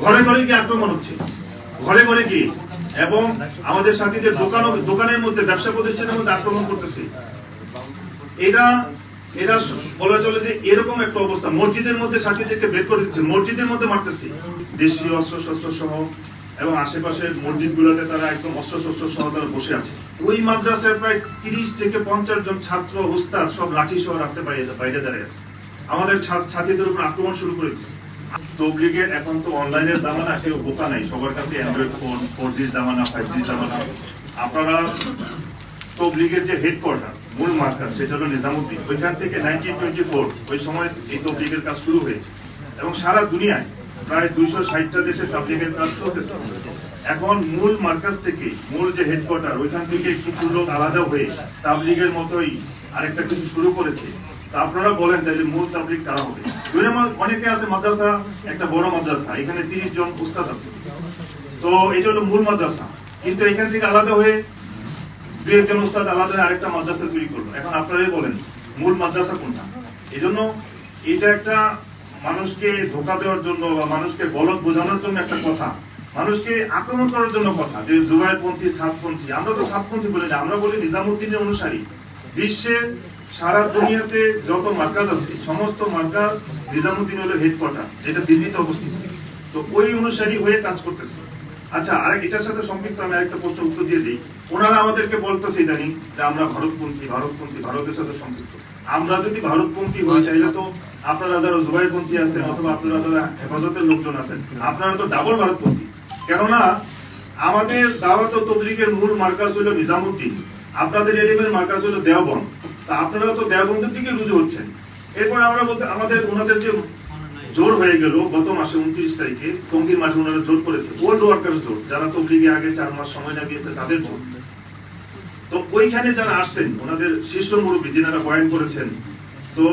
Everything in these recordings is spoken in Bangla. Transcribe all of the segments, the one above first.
ঘরে ঘরে গিয়ে আক্রমণ হচ্ছে, ঘরে ঘরে গিয়ে, এবং আমাদের সাথীদের দোকানের মধ্যে, ব্যবসা প্রতিষ্ঠানের মধ্যে আক্রমণ করতেছে। এটা বলা চলে যে এরকম একটা অবস্থা। মসজিদের মধ্যে সাথীদেরকে বের করে দিচ্ছে, মসজিদের মধ্যে মারতেছে, দেশীয় অস্ত্র শস্ত্র সহ, এবং আশেপাশের মসজিদ গুলোতে তারা একদম অস্ত্র শস্ত্র সহ তারা বসে আছে। ওই মাদ্রাসায় প্রায় 30 থেকে 50 জন ছাত্র, উস্তাদ সব লাঠি সহ রাখতে বাইরে দাঁড়িয়ে আছে, আমাদের সাথীদের উপর আক্রমণ শুরু করে দিচ্ছে। তবলিগের এখন তো অনলাইনের জামানা, কেউ বোকা নাই, সবার কাছে অ্যান্ড্রয়েড ফোন, 4G জামানা, 5G জামানা। আপনারা তবলিগের যে হেডকোয়ার্টার, মূল মার্কার, সেটা হলো নিজামুদ্দিন। ওইখান থেকে 1924 ওই সময় এই তবলিগের কাজ শুরু হয়েছে, এবং সারা দুনিয়ায় প্রায় 260টা দেশে তাবলিগের কাজ চলতেছে। এখন মূল মার্কাজ থেকে, মূল যে হেডকোয়ার্টার, ওইখান থেকে কিছু লোক আলাদা হয়ে তাবলিগের মতোই আরেকটা কিছু শুরু করেছে। তা আপনারা বলেন তাহলে মূল তাবলিগ কারা হবে? অনেকে আছে মাদ্রাসা, একটা বড় মাদ্রাসা, এখানে 30 জন উস্তাদ আছে, তো এটা হলো মূল মাদ্রাসা, কিন্তু এখান থেকে আলাদা হয়ে 2-1 উস্তাদ আলাদা হয়ে আরেকটা মাদ্রাসা তৈরি করলো। এখন আপনারাই বলেন মূল মাদ্রাসা কোনটা? এই জন্য এটা একটা মানুষকে ধোকা দেওয়ার জন্য বা মানুষকে গলত বোঝানোর জন্য একটা কথা, মানুষকে আক্রমণ করার জন্য কথা, যে জুবায়েরপন্থী, সাতপন্থী। আমরা তো সাতপন্থী বলি না, আমরা বলি নিজামুদ্দিনের অনুসারী। বিশ্বের সারা দুনিয়াতে যত মার্কাজ আছে, সমস্ত মার্কাজ নিজামুদ্দিন হলো হেডকোয়ার্টার, যেটা দিল্লিতে অবস্থিত। তো ওই অনুসারী হয়ে কাজ করতেছে। আচ্ছা, আর এটার সাথে সম্পৃক্ত আমি আরেকটা প্রশ্ন উত্তর দিয়ে দিই। ওনারা আমাদেরকে বলতেছে ইদানিং যে আমরা ভারতপন্থী, ভারতের সাথে সম্পৃক্ত। আমরা যদি ভারতপন্থী হই, তাহলে তো আপনারা যারা জুবায়েরপন্থী আছেন, অথবা আপনারা যারা হেফাজতের লোকজন আছেন, আপনারা তো ডাবল ভারতপন্থী। কেননা আমাদের দাওয়াত ও তাবলীগের মূল মার্কাজ হলো নিজামুদ্দিন, আপনাদের এলিমের মার্কাজ হলো দেওবন্দ। তা আপনারা তো দেওবন্দের দিকে রুজু হচ্ছেন। এরপর আমরা বলতে ওনাদের যে জোর হয়ে গেল গত মাসে 29 তারিখে টঙ্গীর মাঠে ওনারা জোর করেছে, ওল্ড ওয়ার্কার্স জোর, যারা তবলীগে আগে 4 মাস সময় লাগিয়েছে তাদের জোর। তো ওইখানে যারা আসছেন, ওনাদের শীর্ষ মুরব্বী যিনারা বয়ান করেছেন, তো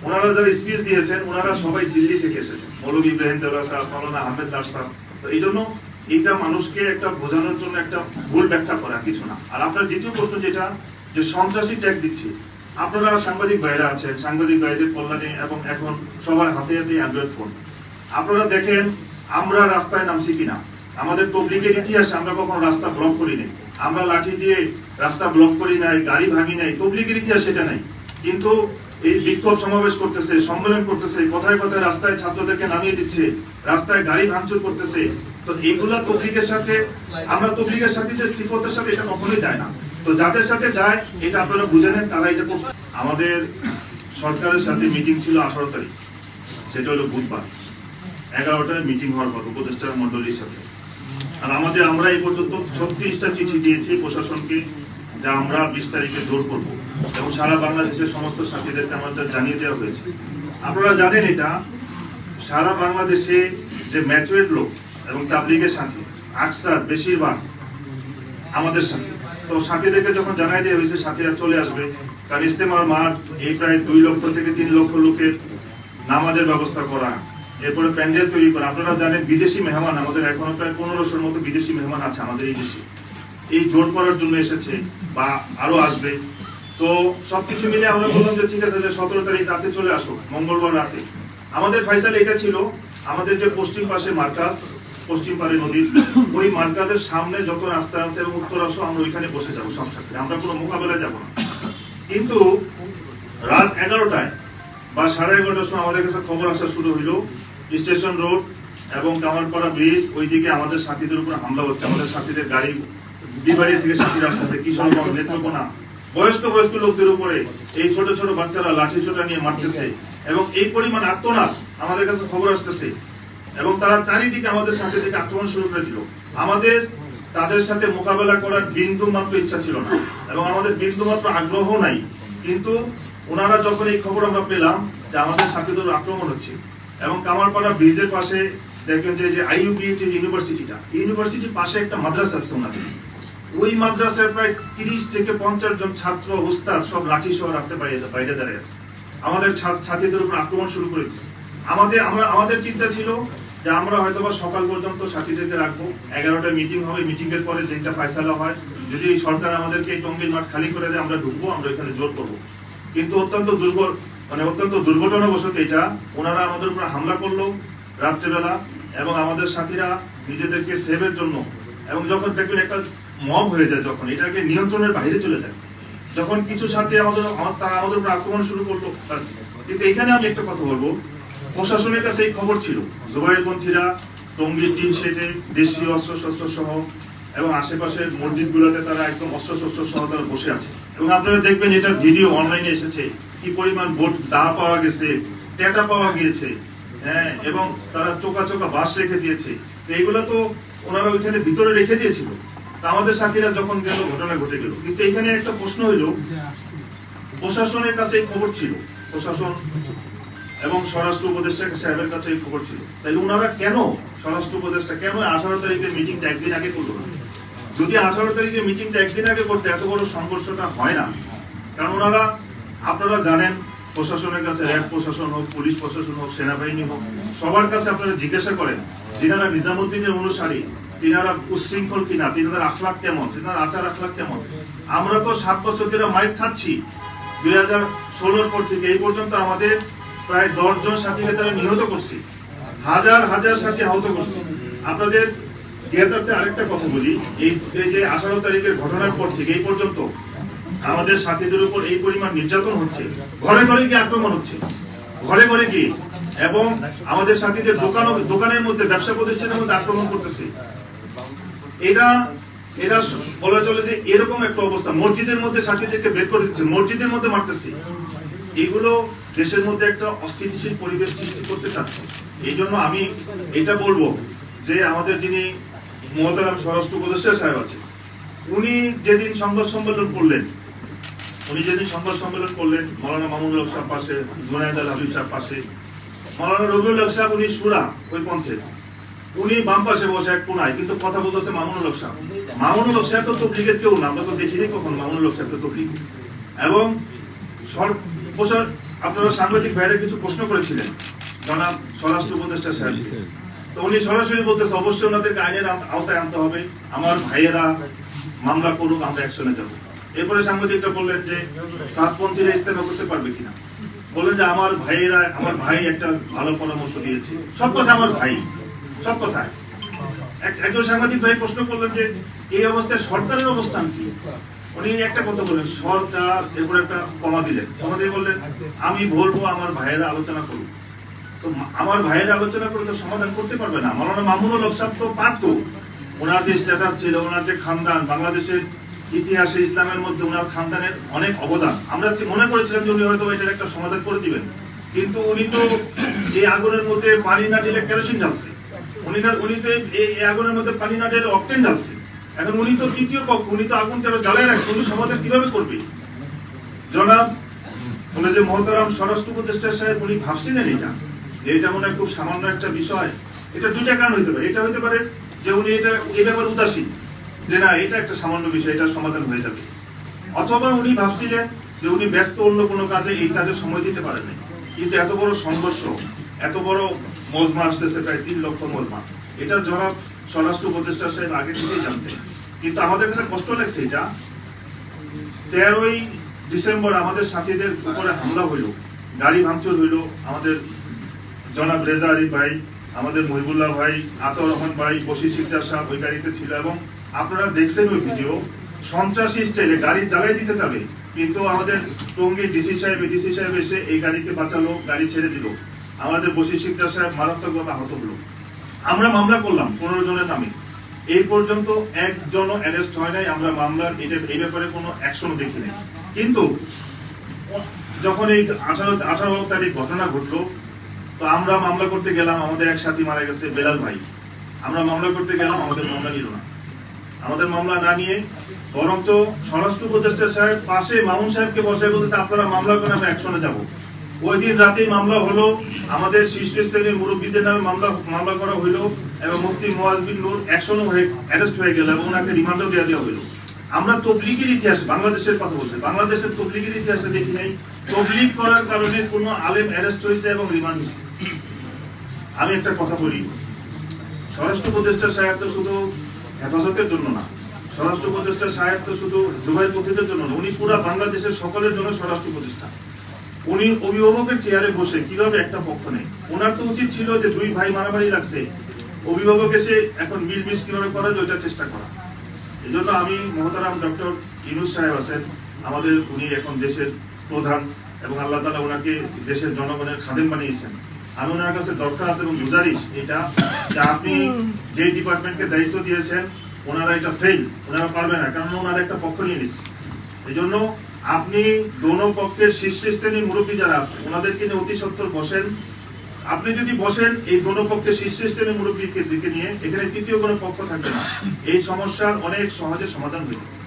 ওনারা যারা স্পিচ দিয়েছেন, ওনারা সবাই দিল্লি থেকে এসেছেন, মৌলভী ইব্রাহিম দেওয়া সাহেব, মাওলানা আহমেদ দার সাহেব। তো এই জন্য এটা মানুষকে একটা বোঝানোর জন্য একটা ভুল ব্যাখ্যা করা, কিছু না। আর আপনার দ্বিতীয় প্রশ্ন যেটা, যে সন্ত্রাসী ট্যাগ দিচ্ছে, আপনারা সাংবাদিক ভাইরা আছেন, সাংবাদিক ভাইদের কল্যাণে, এবং এখন সবার হাতে হাতে অ্যান্ড্রয়েড ফোন। আপনারা দেখেন আমরা রাস্তায় নামছি কিনা। আমাদের তবলীগের ইতিহাসে আমরা কখনো রাস্তা ব্লক করি নাই, আমরা লাঠি দিয়ে রাস্তা ব্লক করি নাই, গাড়ি ভাঙি নাই, তবলীগের ইতিহাস সেটা নাই। কিন্তু এই বিক্ষোভ সমাবেশ করতেছে, সম্মেলন করতেছে, কথায় কথায় রাস্তায় ছাত্রদেরকে নামিয়ে দিচ্ছে, রাস্তায় গাড়ি ভাঙচুর করতেছে। তো এইগুলা তবলীগের সাথে, আমরা তবলীগের সাথে যে সিফতের সাথে এটা কখনোই যায় না। তো যাদের সাথে যায় এটা আপনারা বুঝে নেন, তারা এটা করছে। আমাদের সরকারের সাথে মিটিং ছিল 18 তারিখ, সেটা হলো বুধবার 11টায় মিটিং হওয়ার কথা উপদেষ্টা মন্ডলীর সাথে। আর আমরা এই পর্যন্ত 36টা চিঠি দিয়েছি প্রশাসনকে, যা আমরা 20 তারিখে জোর করবো, এবং সারা বাংলাদেশের সমস্ত সাথীদেরকে আমাদের জানিয়ে দেওয়া হয়েছে। আপনারা জানেন এটা সারা বাংলাদেশে যে ম্যাচুয়ার্ড লোক এবং তাবলীগের সাথী আকসার বেশিরভাগ আমাদের সাথে। তো সাথীদেরকে যখন জানাই দেওয়া হয়েছে সাথীরা চলে আসবে, কারণ ইজতেমার মাঠ এই প্রায় 2 লক্ষ থেকে 3 লক্ষ লোকের নামাজের ব্যবস্থা করা, এরপরে প্যান্ডেল তৈরি করা। আপনারা জানেন বিদেশি মেহমান, আমাদের এখনো প্রায় 1500-র মতো বিদেশি মেহমান আছে আমাদের এই দেশে, এই জোর করার জন্য এসেছে বা আরো আসবে। তো সবকিছু মিলে আমরা বললাম যে ঠিক আছে, যে 17 তারিখ রাতে চলে আসো, মঙ্গলবার রাতে। আমাদের ফাইসাল এটা ছিল, আমাদের যে পশ্চিম পাশে মার্কাজ, পশ্চিম পারে নদীর, ওই মার্কাজের সামনে যত রাস্তা আছে এবং উত্তর আসো, আমরা ওইখানে বসে যাবো সব সাথে, আমরা কোনো মোকাবেলায় যাবো না। কিন্তু রাত 11টায় বা 11:30টার সময় আমাদের কাছে খবর আসা শুরু হইলো স্টেশন রোড এবং কামারপাড়া ব্রিজ, ওইদিকে আমাদের সাথীদের উপর হামলা হচ্ছে। আমাদের সাথীদের গাড়ি, বিবাড়ি থেকে সাথীরা আসতেছে, কিশোরগঞ্জ, নেত্রকোনা, বয়স্ক লোকদের উপরে এই ছোট ছোট বাচ্চারা লাঠি ছোটা নিয়ে মারতেছে, এবং এই পরিমাণ আর্তনাদ আমাদের কাছে খবর আসতেছে, এবং তারা চারিদিকে আমাদের সাথে থেকে আক্রমণ শুরু করে দিল। আমাদের তাদের সাথে মোকাবেলা করার বিন্দু মাত্র ইচ্ছা ছিল না, এবং আমাদের বিন্দু মাত্র আগ্রহ নাই। কিন্তু ওনারা যখন এই খবর আমরা পেলাম যে আমাদের সাথীদের আক্রমণ হচ্ছে, এবং কামারপাড়া ব্রিজের পাশে দেখেন যে IUPH ইউনিভার্সিটিটা, ইউনিভার্সিটির পাশে একটা মাদ্রাসা আছে ওনাদের, ওই মাদ্রাসায় প্রায় 30 থেকে 50 জন ছাত্র, উস্তাদ সব লাঠি সহ রাখতে বাইরে দাঁড়িয়ে আছে, আমাদের সাথীদের উপর আক্রমণ শুরু করে দিচ্ছে। আমাদের চিন্তা ছিল যে আমরা হয়তোবা সকাল পর্যন্ত সাথীদেরকে রাখবো, 11টায় মিটিং হবে, মিটিং এর পরে যেটা ফয়সালা হয়, যদি সরকার আমাদেরকে এই টঙ্গীর মাঠ খালি করে দেয় আমরা ঢুকবো, আমরা এখানে জোর করবো। কিন্তু অত্যন্ত দুর্ঘটনাবশত এটা ওনারা আমাদের উপর হামলা করলো রাত্রেবেলা, এবং আমাদের সাথীরা নিজেদেরকে সেভের জন্য, এবং যখন দেখবেন একটা মব হয়ে যায়, যখন এটাকে নিয়ন্ত্রণের বাইরে চলে যায়, যখন কিছু সাথী তারা আমাদের উপর আক্রমণ শুরু করলো। কিন্তু এখানে আমি একটা কথা বলবো, প্রশাসনের কাছে এই খবর ছিল জুবাইরপন্থীরা টঙ্গীর টিন শেডে দেশীয় অস্ত্রশস্ত্র সহ এবং আশেপাশের মসজিদগুলোতে তারা একদম অস্ত্রশস্ত্র সহ তারা বসে আছে। এবং আপনারা দেখবেন এটার ভিডিও অনলাইনে এসেছে, কি পরিমাণ বোট দা পাওয়া গেছে, টেটা পাওয়া গিয়েছে, হ্যাঁ, এবং তারা চোকা চোকা বাস রেখে দিয়েছে। এইগুলো তো ওনারা ওইখানে ভিতরে রেখে দিয়েছিল। আমাদের সাথীরা যখন গেল ঘটনা ঘটে গেল। কিন্তু এখানে একটা প্রশ্ন হইল, প্রশাসনের কাছে এই খবর ছিল, প্রশাসন এবং স্বরাষ্ট্র উপদেষ্টা সাহেবের কাছে এই খবর ছিল, তাহলে ওনারা কেন, স্বরাষ্ট্র উপদেষ্টা কেন 18 তারিখের মিটিংটা একদিন আগে করলো না? যদি 18 তারিখের মিটিংটা একদিন আগে করতে এত বড় সংঘর্ষটা হয় না। কারণ ওনারা, আপনারা জানেন, প্রশাসনের কাছে র্যাব প্রশাসন হোক, পুলিশ প্রশাসন হোক, সেনাবাহিনী হোক, সবার কাছে আপনারা জিজ্ঞাসা করেন যিনারা নিজামুদ্দিনের অনুসারী, তিনারা উশৃঙ্খল কিনা, তিনাদের আখলাক কেমন, তিনার আচার আখলাক কেমন। আমরা তো 7 বছর ধরে মাইর খাচ্ছি। 2016 পর থেকে এই পর্যন্ত আমাদের প্রায় 10 জন সাথীকে তারা নিহত করছে, হাজার হাজার সাথী আহত করছে। আপনাদের জ্ঞাতার্থে আরেকটা কথা বলি, এই যে 18 তারিখের ঘটনার পর থেকে এই পর্যন্ত আমাদের সাথীদের উপর এই পরিমাণ নির্যাতন হচ্ছে, ঘরে ঘরে গিয়ে আক্রমণ হচ্ছে, ঘরে ঘরে গিয়ে, এবং আমাদের সাথীদের দোকানের মধ্যে, ব্যবসা প্রতিষ্ঠানের মধ্যে আক্রমণ করতেছে। এরা বলা চলে যে এরকম একটা অবস্থা, মসজিদের মধ্যে সাথীদেরকে বের করে দিচ্ছে, মসজিদের মধ্যে মারতেছে। এগুলো দেশের মধ্যে একটা অস্থিতিশীল পরিবেশ সৃষ্টি করতে চাচ্ছে। এই জন্য আমি এটা বলবো যে আমাদের যিনি মহতারাম স্বরাষ্ট্র উপদেষ্টা সাহেব আছে, উনি যেদিন সংবাদ সম্মেলন করলেন, মৌলানা মামুনুল হক সাহেব পাশে, জুনায়েদ আল হাবিব সাহেব পাশে, মৌলানা রবিউল হক সাহেব উনি সুরা ওই পন্থের, উনি বাম পাশে বসে এক কোনায়, কিন্তু কথা বলতেছে মামুনুল হক সাহেব। মামুনুল হক সাহেব তো তবলিগের কেউ না, আমরা তো দেখিনি কখন মামুনুল হক সাহেব তো তবলিগ। এবং আপনারা সাংবাদিক ভাইরা কিছু প্রশ্ন করেছিলেন জনাব স্বরাষ্ট্র উপদেষ্টা সাহেব, তো উনি সরাসরি বলতেছে অবশ্যই ওনাদেরকে আইনের আওতায় আনতে হবে, আমার ভাইয়েরা মামলা করুক, আমরা অ্যাকশনে যাব। এরপরে সাংবাদিকরা বললেন যে সাতপন্থীরা ইস্তেমা করতে পারবে কিনা, বললেন যে আমার ভাই একটা ভালো পরামর্শ দিয়েছে। সব কথা আমার ভাই, সব কথায়। একজন সাংবাদিক ভাই প্রশ্ন করলেন যে এই অবস্থায় সরকারের অবস্থান কি। উনি একটা কথা বললেন, সরকার, এরপর একটা কমা দিলেন, কমা দিয়ে বললেন আমি বলবো আমার ভাইয়েরা আলোচনা করুক। তো আমার ভাইয়েরা আলোচনা করে তো সমাধান করতে পারবে না। মৌলানা মামুনুল হক সাহেব তো পারতো, ওনার যে স্ট্যাটাস ছিল, ওনার যে খানদান, বাংলাদেশের ইতিহাসে ইসলামের মধ্যে ওনার খানদানের অনেক অবদান, আমরা মনে করেছিলাম যে উনি হয়তো এটার একটা সমাধান করে দিবেন। কিন্তু উনি তো এই আগুনের মধ্যে পানি না দিলে কেরোসিন ঢালছে, উনি তো এই আগুনের মধ্যে পানি না দিলে অক্টেন ঢালছে। এখন উনি তো তৃতীয় পক্ষ, উনি তো আগুন কেন জ্বালায় রাখছে, উনি সমাধান কিভাবে করবে? জনাব উনি যে মহতারাম স্বরাষ্ট্র উপদেষ্টা সাহেব, উনি ভাবছিলেন এটা মনে হয় খুব সামান্য একটা বিষয়। এটা দুইটা কারণ হইতে পারে। এটা হইতে পারে যে উনি এই ব্যাপারে উদাসীন, যে না এটা একটা সামান্য বিষয়, এটা সমাধান হয়ে যাবে। অথবা উনি ভাবছিলেন যে উনি ব্যস্ত অন্য কোনো কাজে, এই কাজে সময় দিতে পারেন। কিন্তু এত বড় সংঘর্ষ, এত বড় মজমা আসতেছে, প্রায় 3 লক্ষ মজমা, এটা জনাব স্বরাষ্ট্র উপদেষ্টা সাহেব আগে থেকেই জানতেন। কিন্তু আমাদের কাছে কষ্ট লাগছে, এটা 13ই ডিসেম্বর আমাদের সাথীদের উপরে হামলা হইল, গাড়ি ভাঙচুর হইল। আমাদের জনাব রেজা আরিফ ভাই, আমাদের মহিবুল্লাহ ভাই, আতর রহমান ভাই, বশির সিকদার সাহেব ওই গাড়িতে ছিল। এবং আপনারা দেখছেন ওই ভিডিও, সন্ত্রাসী স্টাইলে গাড়ি জ্বালাই দিতে যাবে, কিন্তু আমাদের টঙ্গী ডিসি সাহেব এসে এই গাড়িকে বাঁচালো, গাড়ি ছেড়ে দিল। আমাদের বশির সিকদার সাহেব মারাত্মকভাবে আহত হলো। আমরা মামলা করলাম 15 জনের নামে, এই পর্যন্ত একজনও অ্যারেস্ট হয় নাই। আমরা মামলার এই ব্যাপারে কোনো অ্যাকশনও দেখি নাই। কিন্তু যখন এই 18 তারিখ ঘটনা ঘটলো, তো আমরা মামলা করতে গেলাম, আমাদের এক সাথী মারা গেছে বেলাল ভাই, আমরা মামলা করতে গেলাম, আমাদের মামলা নিল না। আমাদের মামলা না নিয়ে বরঞ্চ স্বরাষ্ট্র উপদেষ্টা সাহেব পাশে মামুন সাহেবকে বসে বলতেছে আপনারা মামলা করে আমরা অ্যাকশনে যাব। ওই দিন রাতেই মামলা হলো, আমাদের শীর্ষস্থানীয় মুরব্বীদের নামে মামলা করা হইলো, এবং মুফতি মুয়াজ বিন নূর অ্যাকশনও হয়ে অ্যারেস্ট হয়ে গেল, এবং ওনাকে রিমান্ডও দেওয়া হইলো। আমরা তবলিগের ইতিহাসে, বাংলাদেশের কথা বলছি, বাংলাদেশের তবলিগের ইতিহাসে দেখি নাই তবলিগ করার কারণে কোনো আলেম অ্যারেস্ট হয়েছে এবং রিমান্ড হয়েছে। আমি একটা কথা বলি, স্বরাষ্ট্র উপদেষ্টা সাহেব তো শুধু হেফাজতের জন্য না, স্বরাষ্ট্র উপদেষ্টা সাহেব তো শুধু জুবাইরপন্থীদের জন্য না, উনি পুরো বাংলাদেশের সকলের জন্য স্বরাষ্ট্র উপদেষ্টা। উনি অভিভাবকের চেয়ারে বসে কিভাবে একটা পক্ষ নেই, ওনার তো উচিত ছিল যে 2 ভাই মারামারি লাগছে, অভিভাবক এসে এখন মিলমিশ কিভাবে করা যায় ওইটা চেষ্টা করা। এই জন্য আমি মহতারাম ডক্টর ইউনূস সাহেব আছেন আমাদের, উনি এখন দেশের প্রধান এবং আল্লাহ তাআলা ওনাকে দেশের জনগণের খাদেম বানিয়েছেন। আমি ওনার কাছে দরখাস্ত এবং গুজারিশ এটা যে আপনি যে ডিপার্টমেন্টকে দায়িত্ব দিয়েছেন ওনারা এটা ফেল, ওনারা পারবে না, কারণ ওনারা একটা পক্ষ নিয়ে নিচ্ছে। এই জন্য আপনি দোনো পক্ষের শীর্ষস্থানীয় মুরব্বী যারা আছে ওনাদেরকে নিয়ে অতি সত্বর বসেন। আপনি যদি বসেন এই দোনো পক্ষের শীর্ষস্থানীয় মুরব্বীকে দিকে নিয়ে, এখানে তৃতীয় কোনো পক্ষ থাকবে না, এই সমস্যার অনেক সহজে সমাধান হয়ে যাবে।